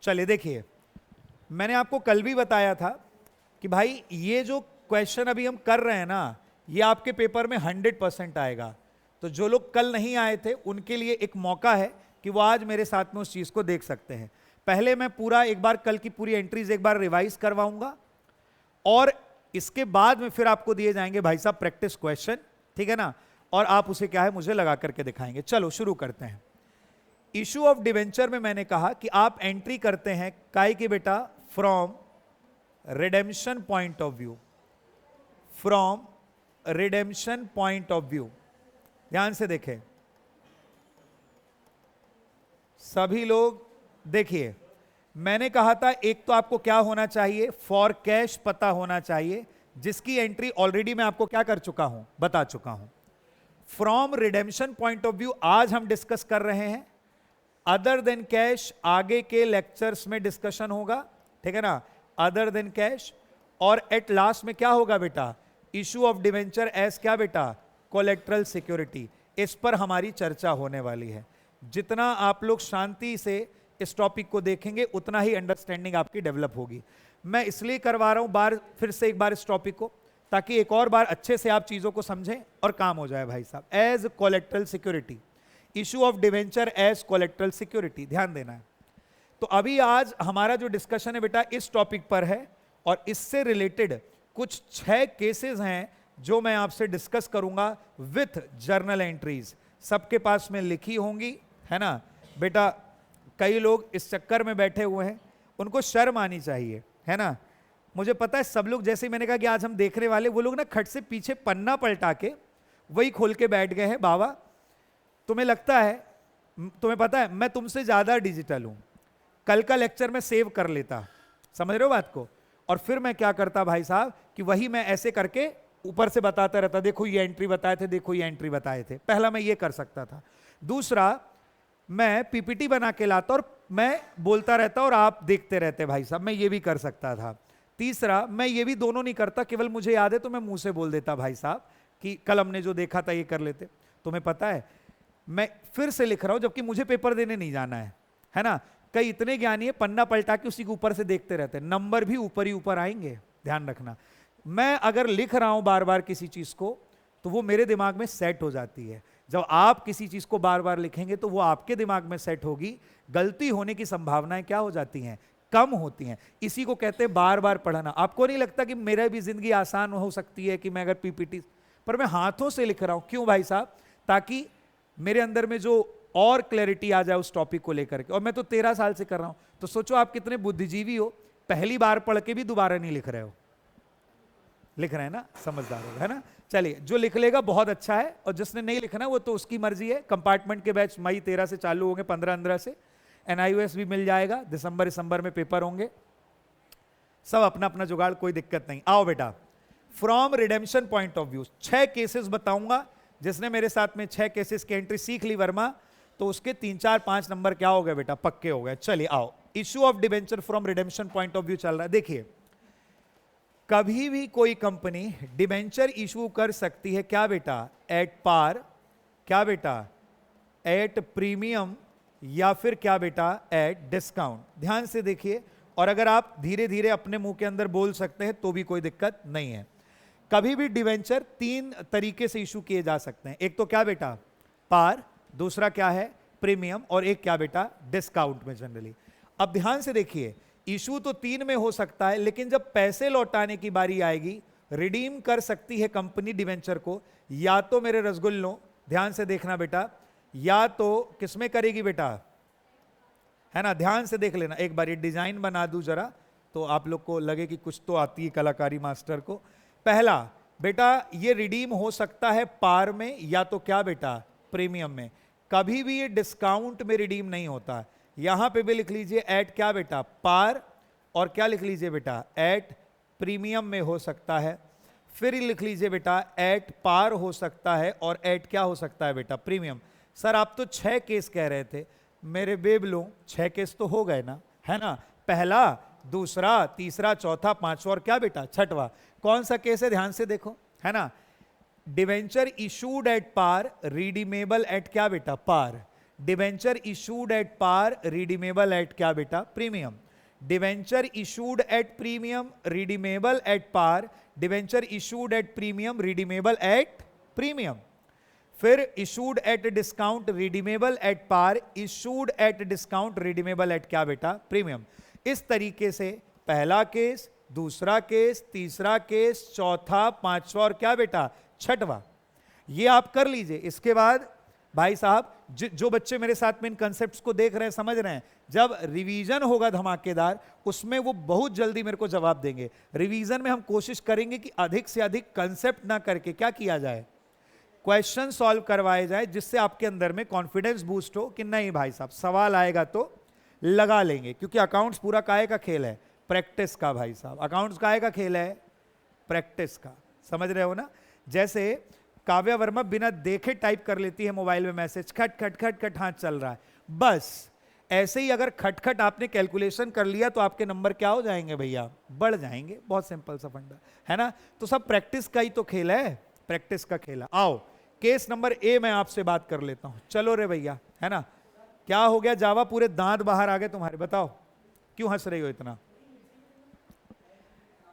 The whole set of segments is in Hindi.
चलिए देखिए, मैंने आपको कल भी बताया था कि भाई ये जो क्वेश्चन अभी हम कर रहे हैं ना, ये आपके पेपर में 100% आएगा। तो जो लोग कल नहीं आए थे उनके लिए एक मौका है कि वो आज मेरे साथ में उस चीज को देख सकते हैं। पहले मैं पूरा एक बार कल की पूरी एंट्रीज एक बार रिवाइज करवाऊंगा और इसके बाद में फिर आपको दिए जाएंगे भाई साहब प्रैक्टिस क्वेश्चन, ठीक है ना, और आप उसे क्या है मुझे लगा करके दिखाएंगे। चलो शुरू करते हैं। इशू ऑफ डिवेंचर में मैंने कहा कि आप एंट्री करते हैं काय की बेटा, from redemption point of view, from redemption point of view. ध्यान से देखें सभी लोग, देखिए मैंने कहा था एक तो आपको क्या होना चाहिए, फॉर कैश पता होना चाहिए, जिसकी एंट्री ऑलरेडी मैं आपको क्या कर चुका हूं, बता चुका हूं। From redemption point of view आज हम डिस्कस कर रहे हैं। अदर देन कैश आगे के लेक्चर्स में डिस्कशन होगा, ठीक है ना, अदर देन कैश। और एट लास्ट में क्या होगा बेटा, इशू ऑफ डिवेंचर एज क्या बेटा, कोलेक्ट्रल सिक्योरिटी। इस पर हमारी चर्चा होने वाली है। जितना आप लोग शांति से इस टॉपिक को देखेंगे उतना ही अंडरस्टैंडिंग आपकी डेवलप होगी। मैं इसलिए करवा रहा हूं फिर से एक बार इस टॉपिक को, ताकि एक और बार अच्छे से आप चीजों को समझें और काम हो जाए भाई साहब। As collateral security, issue of debenture as collateral security, ध्यान देना है। तो अभी आज हमारा जो डिस्कशन है बेटा इस टॉपिक पर है और इससे रिलेटेड कुछ 6 केसेस हैं जो मैं आपसे डिस्कस करूंगा विथ जर्नल एंट्रीज। सबके पास में लिखी होंगी, है ना बेटा। कई लोग इस चक्कर में बैठे हुए हैं, उनको शर्म आनी चाहिए, है ना। मुझे पता है सब लोग, जैसे ही मैंने कहा कि आज हम देखने वाले, वो लोग ना खट से पीछे पन्ना पलटा के वही खोल के बैठ गए हैं। बाबा तुम्हें लगता है, तुम्हें पता है मैं तुमसे ज्यादा डिजिटल हूं, कल का लेक्चर में सेव कर लेता, समझ रहे हो बात को, और फिर मैं क्या करता भाई साहब कि वही मैं ऐसे करके ऊपर से बताता रहता, देखो ये एंट्री बताए थे, देखो ये एंट्री बताए थे। पहला मैं ये कर सकता था। दूसरा, मैं पीपीटी बना के लाता और मैं बोलता रहता और आप देखते रहते भाई साहब, मैं ये भी कर सकता था। तीसरा, मैं ये भी दोनों नहीं करता, केवल मुझे याद है तो मैं मुंह से बोल देता भाई साहब कि कल हमने जो देखा था ये कर लेते। तुम्हें पता है मैं फिर से लिख रहा हूं जबकि मुझे पेपर देने नहीं जाना है ना। कई इतने ज्ञानी है पन्ना पलटा के उसी के ऊपर से देखते रहते हैं, नंबर भी ऊपर ही ऊपर आएंगे, ध्यान रखना। मैं अगर लिख रहा हूं बार बार किसी चीज को तो वो मेरे दिमाग में सेट हो जाती है। जब आप किसी चीज को बार बार लिखेंगे तो वो आपके दिमाग में सेट होगी, गलती होने की संभावनाएं क्या हो जाती हैं, कम होती हैं। इसी को कहते हैं बार बार पढ़ना। आपको नहीं लगता कि मेरा भी जिंदगी आसान हो सकती है कि मैं अगर पीपीटी पर मैं हाथों से लिख रहा हूं, क्यों भाई साहब, ताकि मेरे अंदर में जो और क्लैरिटी आ जाए उस टॉपिक को लेकर के। और मैं तो 13 साल से कर रहा हूं, तो सोचो आप कितने बुद्धिजीवी हो, पहली बार पढ़ के भी दोबारा नहीं लिख रहे हो। लिख रहे हैं ना, समझदार हो, है ना। चलिए, जो लिख लेगा बहुत अच्छा है, और जिसने नहीं लिखना वो तो उसकी मर्जी है। कंपार्टमेंट के बैच मई 13 से चालू होंगे, 15 से NIOS भी मिल जाएगा, दिसंबर में पेपर होंगे, सब अपना अपना जुगाड़, कोई दिक्कत नहीं। आओ बेटा, from redemption point of view 6 cases बताऊंगा। जिसने मेरे साथ में 6 केसेस की एंट्री सीख ली वर्मा, तो उसके 3, 4, 5 नंबर क्या हो गए बेटा, पक्के हो गए। चलिए आओ, issue of debenture from redemption point of view चल रहा है। देखिए, कभी भी कोई कंपनी डिबेंचर इशू कर सकती है क्या बेटा, एट पार, क्या बेटा, एट प्रीमियम, या फिर क्या बेटा, एट डिस्काउंट। ध्यान से देखिए, और अगर आप धीरे धीरे अपने मुंह के अंदर बोल सकते हैं तो भी कोई दिक्कत नहीं है। कभी भी डिवेंचर 3 तरीके से इशू किए जा सकते हैं। एक तो क्या बेटा, पार, दूसरा क्या है, प्रीमियम, और एक क्या बेटा, डिस्काउंट में जनरली। अब ध्यान से देखिए, इशू तो 3 में हो सकता है, लेकिन जब पैसे लौटाने की बारी आएगी, रिडीम कर सकती है कंपनी डिवेंचर को, या तो मेरे रसगुल्लों, ध्यान से देखना बेटा, या तो किसमें करेगी बेटा, है ना, ध्यान से देख लेना। एक बार ये डिजाइन बना दूं जरा, तो आप लोग को लगे कि कुछ तो आती है कलाकारी मास्टर को। पहला बेटा, ये रिडीम हो सकता है पार में, या तो क्या बेटा, प्रीमियम में। कभी भी ये डिस्काउंट में रिडीम नहीं होता। यहां पे भी लिख लीजिए एट क्या बेटा, पार, और क्या लिख लीजिए बेटा, एट प्रीमियम में हो सकता है। फिर लिख लीजिए बेटा, एट पार हो सकता है, और एट क्या हो सकता है बेटा, प्रीमियम। सर आप तो 6 केस कह रहे थे, मेरे बेबलों 6 केस तो हो गए ना, है ना। पहला, दूसरा, तीसरा, चौथा, पांचवा और क्या बेटा, छठवा। कौन सा केस है, ध्यान से देखो, है ना। Debenture issued at par, redeemable at क्या बेटा, par. Debenture issued at par redeemable at क्या बेटा? Premium. Debenture issued at premium redeemable at par, debenture issued at premium redeemable at premium. फिर issued at discount redeemable at par, issued at discount redeemable at क्या बेटा? प्रीमियम। इस तरीके से पहला केस, दूसरा केस, तीसरा केस, चौथा, पांचवा और क्या बेटा? छठवां। ये आप कर लीजिए। इसके बाद भाई साहब जो बच्चे मेरे साथ में इन कंसेप्ट्स को देख रहे हैं, समझ रहे हैं, जब रिवीजन होगा धमाकेदार, उसमें वो बहुत जल्दी मेरे को जवाब देंगे। रिवीजन में हम कोशिश करेंगे कि अधिक से अधिक कंसेप्ट ना करके क्या किया जाए, क्वेश्चन सॉल्व करवाए जाए, जिससे आपके अंदर में कॉन्फिडेंस बूस्ट हो कि नहीं भाई साहब सवाल आएगा तो लगा लेंगे। क्योंकि अकाउंट्स पूरा काहे का खेल है? प्रैक्टिस का भाई साहब। अकाउंट्स काहे का खेल है? प्रैक्टिस का। समझ रहे हो ना? जैसे काव्या वर्मा बिना देखे टाइप कर लेती है मोबाइल में मैसेज, खट खट खट खट हाथ चल रहा है, बस ऐसे ही अगर खटखट आपने कैलकुलेशन कर लिया तो आपके नंबर क्या हो जाएंगे भैया? बढ़ जाएंगे। बहुत सिंपल सा फंडा है ना? तो सब प्रैक्टिस का ही तो खेल है, प्रैक्टिस का खेल है। आओ केस नंबर ए में आपसे बात कर लेता हूं। चलो रे भैया, है ना? क्या हो गया जावा? पूरे दांत बाहर आ गए तुम्हारे, बताओ क्यों हंस रही हो इतना?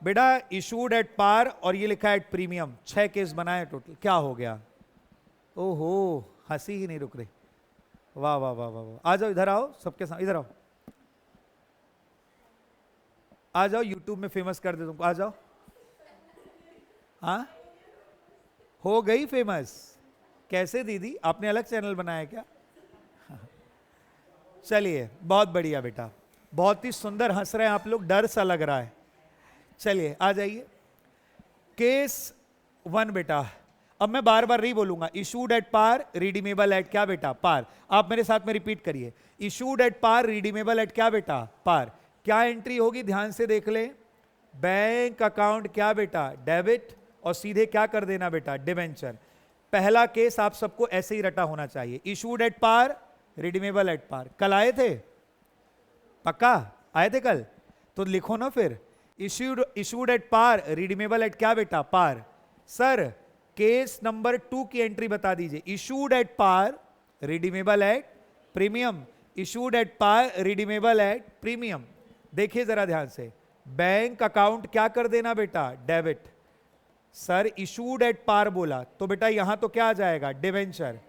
बेटा इशूड एट पार और ये लिखा है एट प्रीमियम, 6 केस बनाए टोटल। क्या हो गया? ओहो, हंसी ही नहीं रुक रही। वाह वाह वाह वाह वाह। आ जाओ, इधर आओ, सबके साथ इधर आओ, आ जाओ, यूट्यूब में फेमस कर दे तुमको, आ जाओ। हाँ हो गई फेमस? कैसे दीदी, आपने अलग चैनल बनाया क्या? चलिए बहुत बढ़िया बेटा, बहुत ही सुंदर हंस रहे हैं आप लोग, डर सा लग रहा है। चलिए आ जाइए। केस 1 बेटा, अब मैं बार बार नहीं बोलूंगा। Issued at par redeemable at क्या बेटा? पार। आप मेरे साथ में रिपीट करिए, issued at par redeemable at क्या बेटा? पार। क्या एंट्री होगी? ध्यान से देख ले। बैंक अकाउंट क्या बेटा? डेबिट, और सीधे क्या कर देना बेटा? डिवेंचर। पहला केस आप सबको ऐसे ही रटा होना चाहिए, issued at par redeemable at par. कल आए थे? पक्का आए थे कल? तो लिखो ना फिर, issued at par redeemable at क्या बेटा? पार। सर केस नंबर 2 की एंट्री बता दीजिए। Issued at par redeemable at premium, issued at par redeemable at premium. देखिए जरा ध्यान से, बैंक अकाउंट क्या कर देना बेटा? Debit. Sir issued at par बोला तो बेटा यहां तो क्या आ जाएगा? डिवेंचर।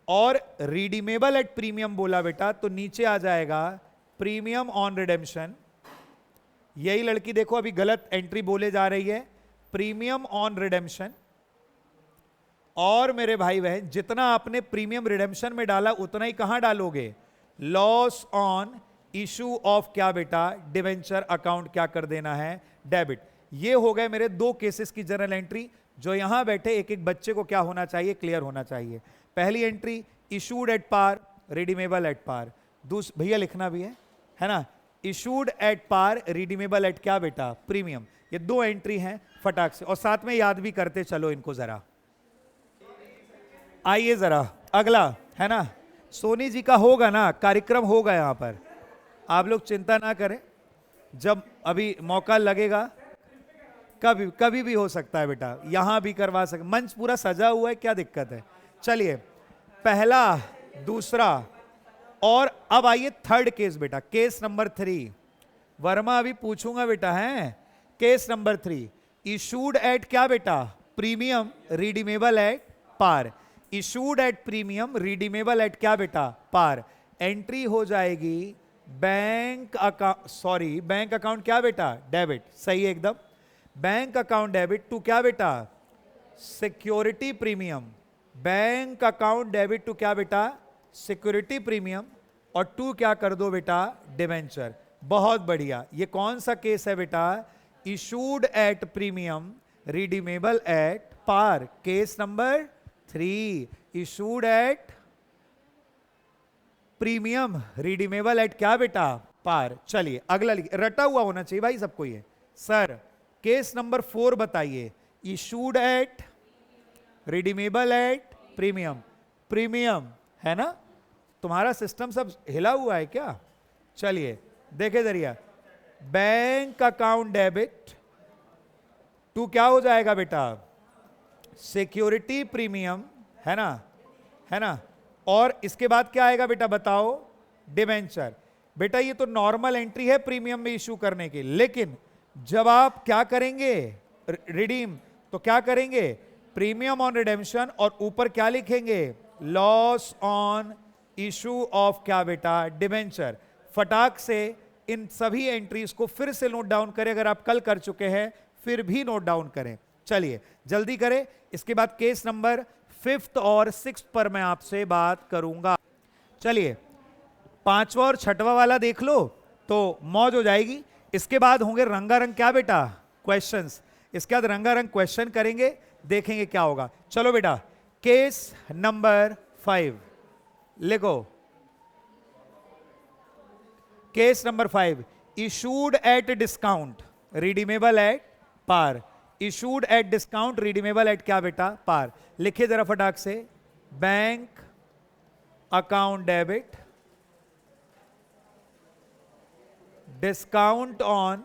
और रिडीमेबल एट प्रीमियम बोला बेटा तो नीचे आ जाएगा प्रीमियम ऑन रिडेम्पशन। यही लड़की देखो अभी गलत एंट्री बोले जा रही है, प्रीमियम ऑन रिडेम्पशन। और मेरे भाई बहन जितना आपने प्रीमियम रिडेम्पशन में डाला उतना ही कहां डालोगे? लॉस ऑन इशू ऑफ क्या बेटा? डिवेंचर अकाउंट क्या कर देना है? डेबिट। ये हो गए मेरे 2 केसेस की जनरल एंट्री, जो यहां बैठे एक एक बच्चे को क्या होना चाहिए? क्लियर होना चाहिए। पहली entry issued at par redeemable at par, भैया लिखना भी है ना? Issued at par redeemable at क्या बेटा? प्रीमियम। ये 2 एंट्री हैं फटाक से, और साथ में याद भी करते चलो इनको जरा। आइए जरा अगला, है ना? सोनी जी का होगा ना कार्यक्रम, होगा यहां पर, आप लोग चिंता ना करें, जब अभी मौका लगेगा कभी कभी भी हो सकता है बेटा, यहां भी करवा सकते, मंच पूरा सजा हुआ है, क्या दिक्कत है? चलिए पहला, दूसरा, और अब आइए थर्ड केस बेटा, केस नंबर 3। वर्मा अभी पूछूंगा बेटा, है केस नंबर 3। इशूड एट क्या बेटा? Premium redeemable at par. Issued at premium redeemable at क्या बेटा? पार। एंट्री हो जाएगी bank account, sorry bank account क्या बेटा? डेबिट। सही है एकदम। बैंक अकाउंट डेबिट टू क्या बेटा? Security premium. Bank account debit to क्या बेटा? सिक्योरिटी प्रीमियम, और टू क्या कर दो बेटा? डिवेंचर। बहुत बढ़िया। ये कौन सा केस है बेटा? Issued at premium redeemable at par. Case number 3, issued at premium redeemable at क्या बेटा? पार। चलिए अगला लिखिए, रटा हुआ होना चाहिए भाई सबको ये। सर केस नंबर 4 बताइए। Issued at redeemable at premium. Premium है ना? तुम्हारा सिस्टम सब हिला हुआ है क्या? चलिए देखे जरिए, बैंक अकाउंट डेबिट टू क्या हो जाएगा बेटा? सिक्योरिटी प्रीमियम, है ना? है ना? और इसके बाद क्या आएगा बेटा बताओ, डिबेंचर। बेटा ये तो नॉर्मल एंट्री है प्रीमियम में इशू करने की, लेकिन जब आप क्या करेंगे रिडीम, तो क्या करेंगे प्रीमियम ऑन रिडेम्पशन, और ऊपर क्या लिखेंगे लॉस ऑन इशू ऑफ क्या बेटा डिबेंचर। फटाक से इन सभी एंट्रीज को फिर से नोट डाउन करें, अगर आप कल कर चुके हैं फिर भी नोट डाउन करें। चलिए जल्दी करें, इसके बाद केस नंबर 5th और 6th पर मैं आपसे बात करूंगा। चलिए 5वां और 6वां वाला देख लो तो मौज हो जाएगी। इसके बाद होंगे रंगारंग क्या बेटा क्वेश्चंस, इसके बाद रंगारंग क्वेश्चन करेंगे, देखेंगे क्या होगा। चलो बेटा केस नंबर 5 लिखो। Case number 5, issued at discount redeemable at par. Issued at discount redeemable at क्या बेटा पार। लिखिए जरा फटाक से, bank account debit, discount on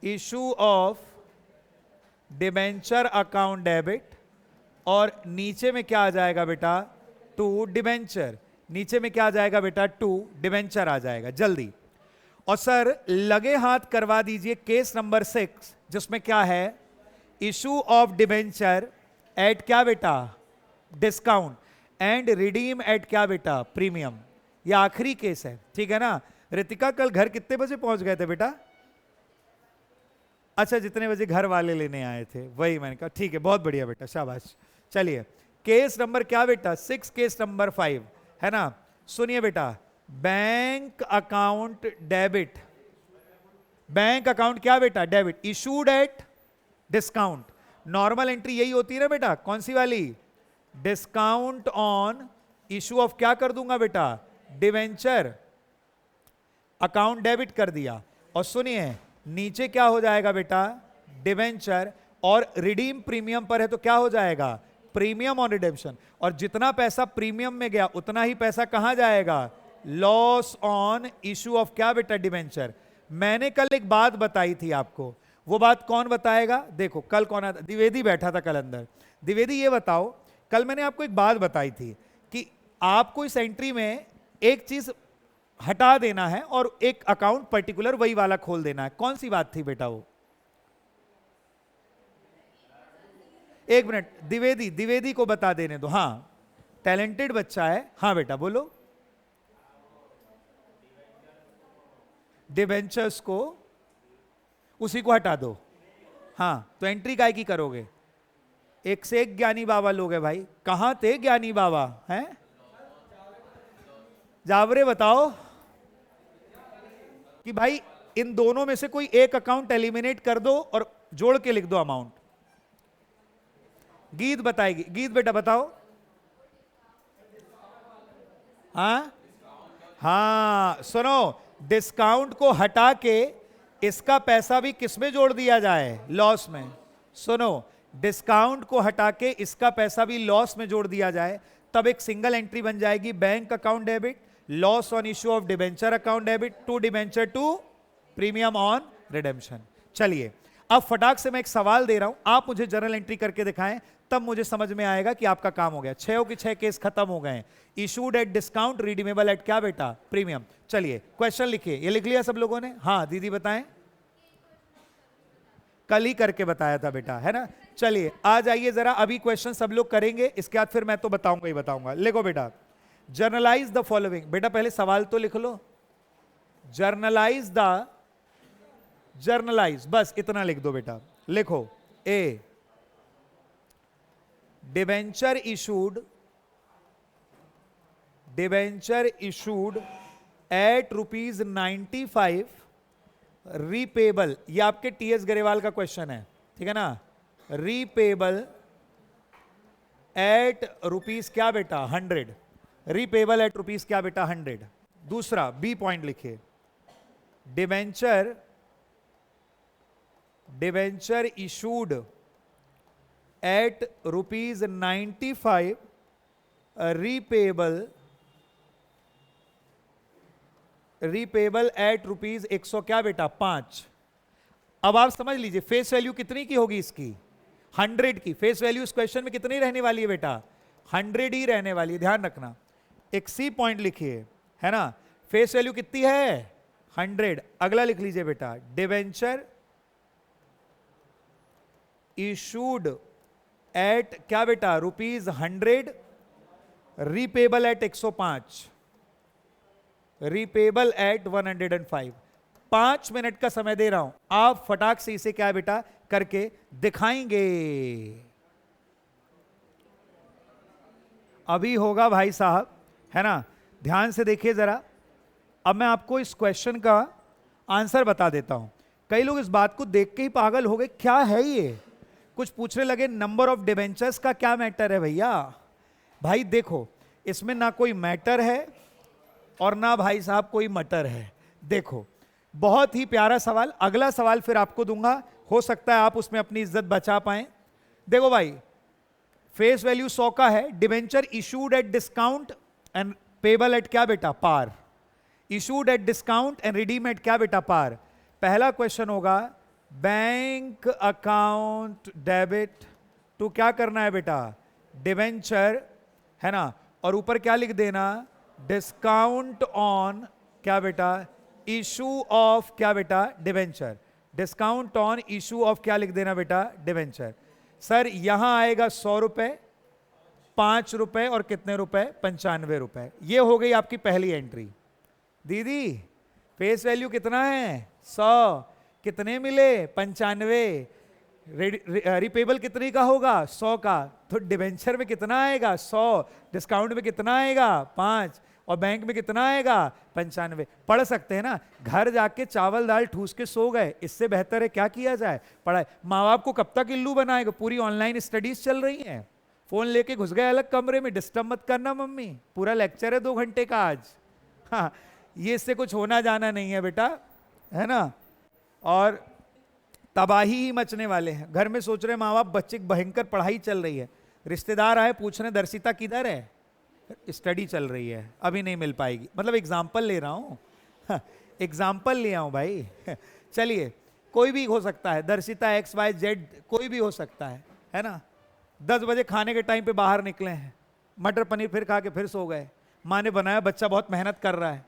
issue of debenture account debit, और नीचे में क्या आ जाएगा बेटा टू डिबेंचर। नीचे में क्या आ जाएगा बेटा टू डिबेंचर आ जाएगा जल्दी। और सर लगे हाथ करवा दीजिए केस नंबर 6, जिसमें क्या है इशू ऑफ डिबेंचर एट क्या बेटा डिस्काउंट एंड रिडीम एट क्या बेटा प्रीमियम। ये आखिरी केस है, ठीक है ना। रितिका कल घर कितने बजे पहुंच गए थे बेटा? अच्छा जितने बजे घर वाले लेने आए थे वही मैंने कहा, ठीक है बहुत बढ़िया बेटा शाबाश। चलिए केस नंबर क्या बेटा 6, केस नंबर 5 है ना। सुनिए बेटा, bank account debit, bank account क्या बेटा debit, issued at discount. Normal entry यही होती है ना बेटा, कौन सी वाली डिस्काउंट ऑन इशू ऑफ क्या कर दूंगा बेटा डिवेंचर, अकाउंट डेबिट कर दिया। और सुनिए नीचे क्या हो जाएगा बेटा डिवेंचर, और रिडीम प्रीमियम पर है तो क्या हो जाएगा प्रीमियम ऑन रिडेम्पशन, और जितना पैसा प्रीमियम में गया उतना ही पैसा कहां जाएगा लॉस ऑन इशू ऑफ क्या बेटा डिवेंचर। मैंने कल एक बात बताई थी आपको, वो बात कौन बताएगा, देखो कल कौन आता, द्विवेदी बैठा था कल अंदर। द्विवेदी ये बताओ, कल मैंने आपको एक बात बताई थी कि आपको इस एंट्री में एक चीज हटा देना है और एक अकाउंट पर्टिकुलर वही वाला खोल देना है। कौन सी बात थी बेटा वो? एक मिनट द्विवेदी को बता देने दो। हाँ टैलेंटेड बच्चा है, हाँ बेटा बोलो। डिबेंचर्स को उसी को हटा दो। हाँ तो एंट्री काय की करोगे? एक से एक ज्ञानी बाबा लोग हैं भाई, कहां थे ज्ञानी बाबा हैं? जावरे बताओ कि भाई इन दोनों में से कोई एक अकाउंट एलिमिनेट कर दो और जोड़ के लिख दो अमाउंट। गीत बताएगी, गीत बेटा बताओ। हाँ सुनो, डिस्काउंट को हटा के इसका पैसा भी किसमें जोड़ दिया जाए लॉस में। सुनो डिस्काउंट को हटा के इसका पैसा भी लॉस में जोड़ दिया जाए, तब एक सिंगल एंट्री बन जाएगी bank account debit, loss on issue of debenture account debit to debenture to premium on redemption. चलिए अब फटाक से मैं एक सवाल दे रहा हूं, आप मुझे जर्नल एंट्री करके दिखाएं, तब मुझे समझ में आएगा कि आपका काम हो गया। 6 की 6 केस खत्म हो गए। Issued at discount redeemable at क्या बेटा प्रीमियम। चलिए क्वेश्चन लिखिए, ये लिख लिया सब लोगों ने? हाँ दीदी बताएं, कल ही करके बताया था बेटा है ना। चलिए आ जाइए जरा, अभी क्वेश्चन सब लोग करेंगे, इसके बाद फिर मैं तो बताऊंगा ही बताऊंगा। लिखो बेटा, जर्नलाइज द फॉलोइंग। बेटा पहले सवाल तो लिख लो, जर्नलाइज द, जर्नलाइज बस इतना लिख दो बेटा। लिखो a debenture issued, debenture issued at ₹95 repayable. ये आपके टीएस गरेवाल का क्वेश्चन है, ठीक है ना। रीपेबल एट रुपीज क्या बेटा 100, रीपेबल एट रुपीज क्या बेटा 100। दूसरा बी पॉइंट लिखिए, debenture, debenture issued at ₹95 repayable, repayable at ₹100 क्या बेटा 5। अब आप समझ लीजिए फेस वैल्यू कितनी की होगी इसकी 100 की। फेस वैल्यू इस क्वेश्चन में कितनी रहने वाली है बेटा 100 ही रहने वाली है, ध्यान रखना। एक सी पॉइंट लिखिए, है ना। फेस वैल्यू कितनी है? 100। अगला लिख लीजिए बेटा, डिवेंचर इशूड एट क्या बेटा? ₹100, repayable at 105, repayable at 105। 5 minute का समय दे रहा हूं, आप फटाक से इसे क्या बेटा करके दिखाएंगे। अभी होगा भाई साहब, है ना। ध्यान से देखिए जरा। अब मैं आपको इस क्वेश्चन का आंसर बता देता हूं। कई लोग इस बात को देख के ही पागल हो गए, क्या है ये। कुछ पूछने लगे नंबर ऑफ डिबेंचर्स का क्या मैटर है भैया। भाई देखो, इसमें ना कोई मैटर है और ना भाई साहब कोई मटर है। देखो, बहुत ही प्यारा सवाल। अगला सवाल फिर आपको दूंगा, हो सकता है आप उसमें अपनी इज्जत बचा पाएं। देखो भाई, फेस वैल्यू 100 का है, debenture issued at discount and payable at क्या बेटा? Par. Issued at discount and redeem at क्या बेटा? पार। पहला क्वेश्चन होगा, बैंक अकाउंट डेबिट टू क्या करना है बेटा? डिबेंचर, है ना। और ऊपर क्या लिख देना? डिस्काउंट ऑन क्या बेटा? इशू ऑफ क्या बेटा? Debenture. Discount on issue of क्या लिख देना बेटा? डिबेंचर। सर यहां आएगा 100 रुपए, 5 रुपए और कितने रुपए? 95 रुपए। ये हो गई आपकी पहली एंट्री। दीदी फेस वैल्यू कितना है? 100, कितने मिले? 95। रिपेबल कितने का होगा? 100 का। तो डिबेंचर में कितना आएगा? 100। डिस्काउंट में कितना आएगा? 5। और बैंक में कितना आएगा? 95। पढ़ सकते हैं ना। घर जाके चावल दाल ठूस के सो गए, इससे बेहतर है क्या किया जाए? पढ़ाई। माँ बाप को कब तक इल्लू बनाएगा? पूरी ऑनलाइन स्टडीज चल रही हैं, फोन लेके घुस गए अलग कमरे में, डिस्टर्ब मत करना मम्मी, पूरा लेक्चर है 2 घंटे का आज। हाँ, ये इससे कुछ होना जाना नहीं है बेटा, है ना। और तबाही ही मचने वाले हैं। घर में सोच रहे माँ बाप, बच्चे की भयंकर पढ़ाई चल रही है, रिश्तेदार आए पूछने दर्शिता किधर है? स्टडी चल रही है, अभी नहीं मिल पाएगी। मतलब एग्जाम्पल ले रहा हूं, एग्जाम्पल ले आऊं भाई। चलिए, कोई भी हो सकता है, दर्शिता XYZ कोई भी हो सकता है ना। 10 बजे खाने के टाइम पे बाहर निकले हैं, मटर पनीर फिर खा के फिर सो गए। माँ ने बनाया, बच्चा बहुत मेहनत कर रहा है,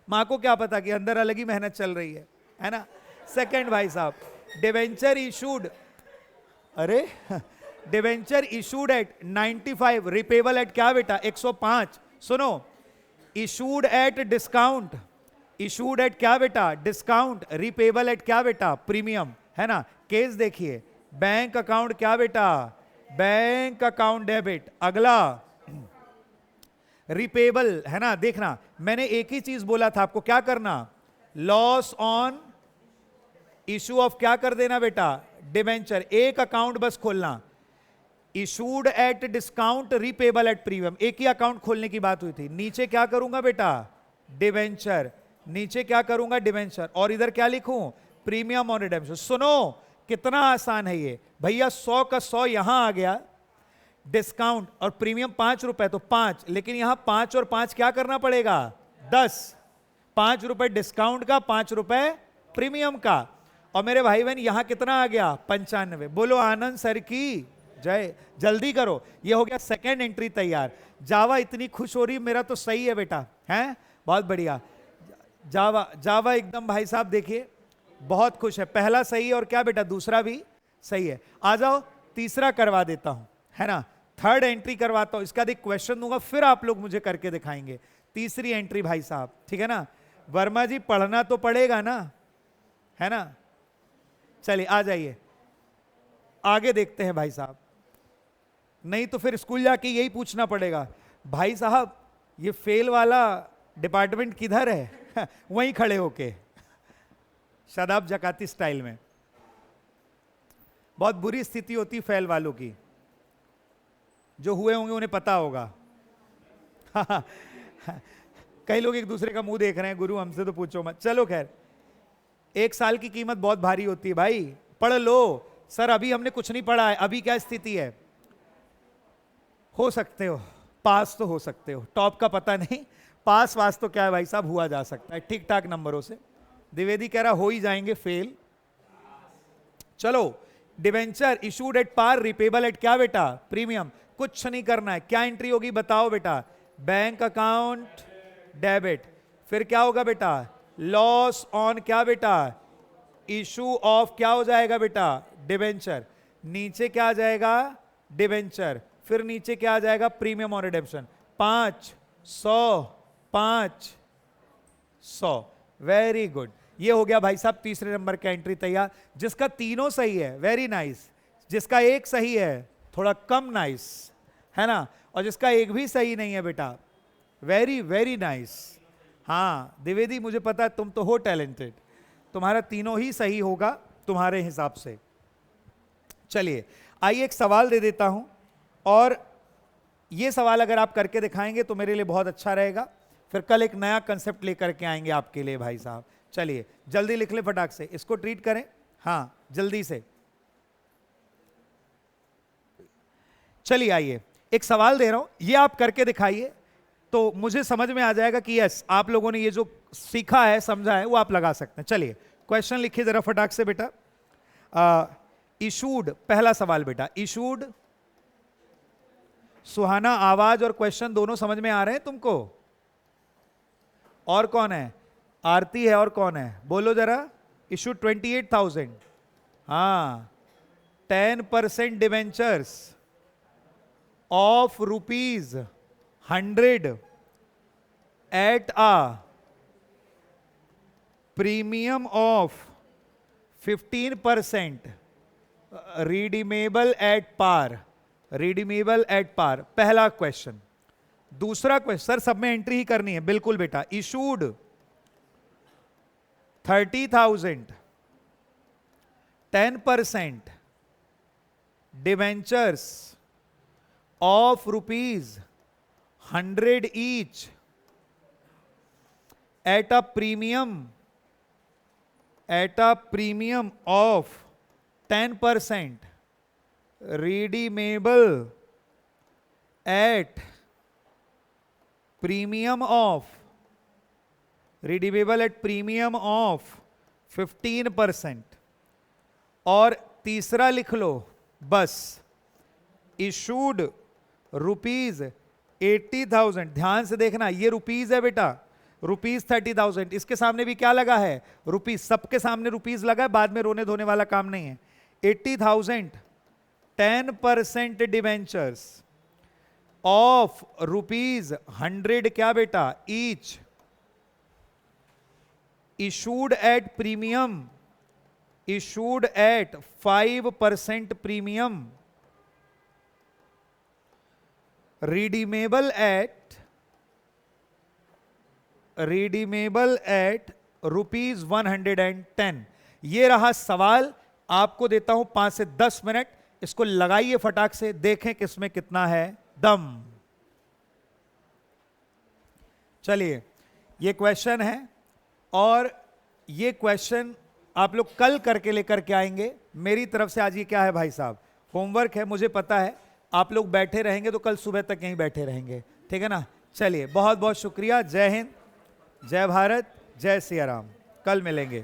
माँ को क्या पता कि अंदर अलग ही मेहनत चल रही है ना। सेकंड भाई साहब, डिवेंचर इशूड, अरे debenture issued at 95, repayable at क्या बेटा? 105। सुनो, issued at discount, issued at क्या बेटा? डिस्काउंट। रिपेबल एट क्या बेटा? प्रीमियम, है ना। केस देखिए, बैंक अकाउंट क्या बेटा? Bank account debit. अगला रिपेबल, है ना। देखना, मैंने एक ही चीज बोला था आपको, क्या करना? लॉस ऑन इशू ऑफ क्या कर देना बेटा? डिबेंचर। एक अकाउंट बस खोलना, issued at discount, repayable at premium. एक ही अकाउंट खोलने की बात हुई थी। नीचे क्या करूंगा बेटा? डिबेंचर। नीचे क्या करूंगा? डिबेंचर। और इधर क्या लिखूं? Premium on redemption. सुनो कितना आसान है ये भैया। 100 का 100 यहां आ गया, डिस्काउंट और प्रीमियम 5 रुपए तो 5, लेकिन यहां 5 और 5 क्या करना पड़ेगा? 10। 5 रुपए डिस्काउंट का, 5 रुपए प्रीमियम का। और मेरे भाई बहन यहां कितना आ गया? 95। बोलो आनंद सर की जय। जल्दी करो, ये हो गया सेकेंड एंट्री तैयार। जावा इतनी खुश हो रही, मेरा तो सही है बेटा, है बहुत बढ़िया। जावा जावा एकदम भाई साहब देखिए बहुत खुश है। पहला सही है और क्या बेटा? दूसरा भी सही है। आ जाओ, तीसरा करवा देता हूं, है ना। थर्ड एंट्री करवाता हूं, इसका एक क्वेश्चन दूंगा, फिर आप लोग मुझे करके दिखाएंगे। तीसरी एंट्री भाई साहब, ठीक है ना। वर्मा जी पढ़ना तो पड़ेगा ना, है ना। चलिए आ जाइए, आगे देखते हैं भाई साहब। नहीं तो फिर स्कूल जाके यही पूछना पड़ेगा, भाई साहब ये फेल वाला डिपार्टमेंट किधर है? वहीं खड़े होके शादाब जकाती स्टाइल में। बहुत बुरी स्थिति होती फेल वालों की, जो हुए होंगे उन्हें पता होगा। कई लोग एक दूसरे का मुंह देख रहे हैं, गुरु हमसे तो पूछो मत। चलो खैर, 1 साल की कीमत बहुत भारी होती है भाई, पढ़ लो। सर अभी हमने कुछ नहीं पढ़ा है, अभी क्या स्थिति है? हो सकते हो पास, तो हो सकते हो, टॉप का पता नहीं, पास वास तो क्या है भाई साहब, हुआ जा सकता है ठीक ठाक नंबरों से। द्विवेदी कह रहा हो ही जाएंगे फेल। चलो, debenture issued at par, repayable at क्या बेटा? प्रीमियम। कुछ नहीं करना है। क्या एंट्री होगी बताओ बेटा? Bank account debit. फिर क्या होगा बेटा? लॉस ऑन क्या बेटा? इशू ऑफ क्या हो जाएगा बेटा? डिबेंचर। नीचे क्या आ जाएगा? डिबेंचर। फिर नीचे क्या आ जाएगा? प्रीमियम और रिडेम्पशन। 500 500। Very good. ये हो गया भाई साहब तीसरे नंबर का एंट्री तैयार। जिसका तीनों सही है वेरी नाइस, जिसका एक सही है थोड़ा कम नाइस है ना, और जिसका एक भी सही नहीं है बेटा वेरी वेरी नाइस। हाँ द्विवेदी मुझे पता है तुम तो हो टैलेंटेड, तुम्हारा तीनों ही सही होगा तुम्हारे हिसाब से। चलिए आइए एक सवाल दे देता हूं, और ये सवाल अगर आप करके दिखाएंगे तो मेरे लिए बहुत अच्छा रहेगा। फिर कल एक नया कंसेप्ट लेकर के आएंगे आपके लिए भाई साहब। चलिए जल्दी लिख ले फटाक से, इसको ट्रीट करें। हाँ जल्दी से। चलिए आइए एक सवाल दे रहा हूं, ये आप करके दिखाइए तो मुझे समझ में आ जाएगा कि यस आप लोगों ने ये जो सीखा है समझा है वो आप लगा सकते हैं। चलिए क्वेश्चन लिखिए जरा फटाक से बेटा। इशूड, पहला सवाल बेटा, इशूड। सुहाना आवाज और क्वेश्चन दोनों समझ में आ रहे हैं तुमको? और कौन है? आरती है, और कौन है बोलो जरा? इशूड 28,000। हाँ 10% debentures of rupees 100 at a premium of 15%, redeemable at par, redeemable at par। पहला क्वेश्चन। दूसरा क्वेश्चन, सर सब में एंट्री ही करनी है बिल्कुल बेटा। Issued 30,000 10% debentures of rupees 100 each at a premium of 10%, redeemable at premium of 15%। और तीसरा लिख लो बस, इशूड रुपीज 80,000। ध्यान से देखना, ये रुपीज है बेटा, रुपीज 30,000। इसके सामने भी क्या लगा है? रुपीज। सबके सामने रुपीज लगा है, बाद में रोने धोने वाला काम नहीं है। 80,000 10% डिवेंचर्स ऑफ रुपीज 100 क्या बेटा? Each, issued at premium, issued eight 5% premium, redeemable at rupees 110। ये रहा सवाल। आपको देता हूं 5 से 10 मिनट, इसको लगाइए फटाक से, देखें किसमें कितना है दम। चलिए ये क्वेश्चन है, और ये क्वेश्चन आप लोग कल करके लेकर के आएंगे। मेरी तरफ से आज ये क्या है भाई साहब? होमवर्क है, मुझे पता है। आप लोग बैठे रहेंगे तो कल सुबह तक यहीं बैठे रहेंगे, ठीक है ना? चलिए बहुत बहुत शुक्रिया। जय हिंद, जय भारत, जय सिया राम। कल मिलेंगे।